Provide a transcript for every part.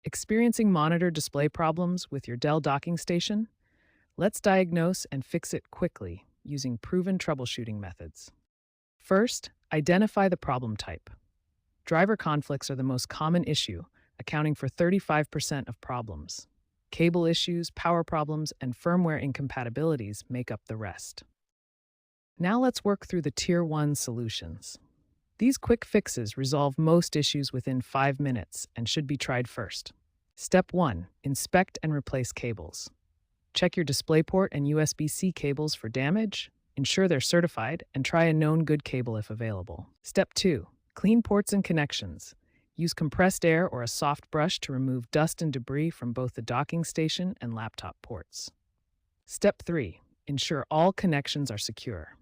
Experiencing monitor display problems with your Dell docking station? Let's diagnose and fix it quickly using proven troubleshooting methods. First, identify the problem type. Driver conflicts are the most common issue, accounting for 35% of problems. Cable issues, power problems, and firmware incompatibilities make up the rest. Now let's work through the Tier 1 solutions. These quick fixes resolve most issues within 5 minutes and should be tried first. Step 1. Inspect and replace cables. Check your DisplayPort and USB-C cables for damage, ensure they're certified, and try a known good cable if available. Step 2. Clean ports and connections. Use compressed air or a soft brush to remove dust and debris from both the docking station and laptop ports. Step 3. Ensure all connections are secure.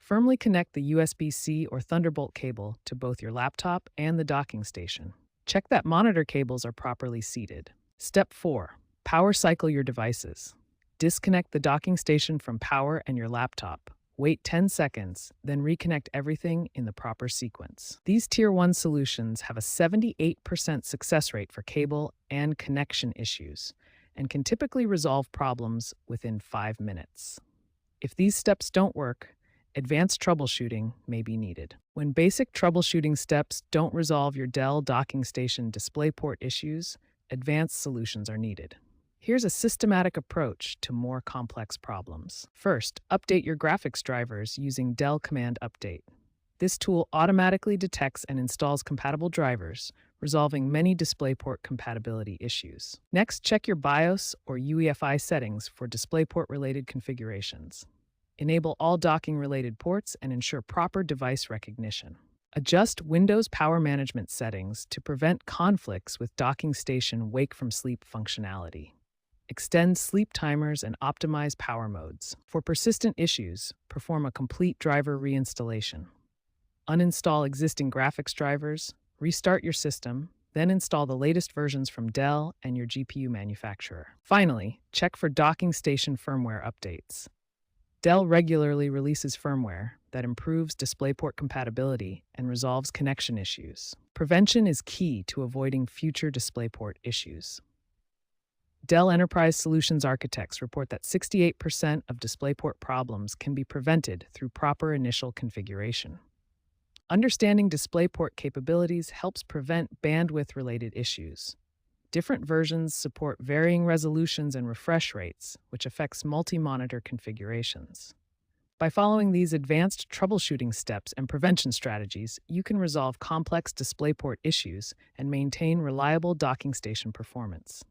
Firmly connect the USB-C or Thunderbolt cable to both your laptop and the docking station. Check that monitor cables are properly seated. Step 4. Power cycle your devices. Disconnect the docking station from power and your laptop. Wait 10 seconds, then reconnect everything in the proper sequence. These Tier 1 solutions have a 78% success rate for cable and connection issues and can typically resolve problems within 5 minutes. If these steps don't work, advanced troubleshooting may be needed. When basic troubleshooting steps don't resolve your Dell docking station DisplayPort issues, advanced solutions are needed. Here's a systematic approach to more complex problems. First, update your graphics drivers using Dell Command Update. This tool automatically detects and installs compatible drivers, resolving many DisplayPort compatibility issues. Next, check your BIOS or UEFI settings for DisplayPort-related configurations. Enable all docking-related ports and ensure proper device recognition. Adjust Windows Power Management settings to prevent conflicts with docking station wake-from-sleep functionality. Extend sleep timers and optimize power modes. For persistent issues, perform a complete driver reinstallation. Uninstall existing graphics drivers, restart your system, then install the latest versions from Dell and your GPU manufacturer. Finally, check for docking station firmware updates. Dell regularly releases firmware that improves DisplayPort compatibility and resolves connection issues. Prevention is key to avoiding future DisplayPort issues. Dell Enterprise Solutions architects report that 68% of DisplayPort problems can be prevented through proper initial configuration. Understanding DisplayPort capabilities helps prevent bandwidth-related issues. Different versions support varying resolutions and refresh rates, which affects multi-monitor configurations. By following these advanced troubleshooting steps and prevention strategies, you can resolve complex DisplayPort issues and maintain reliable docking station performance.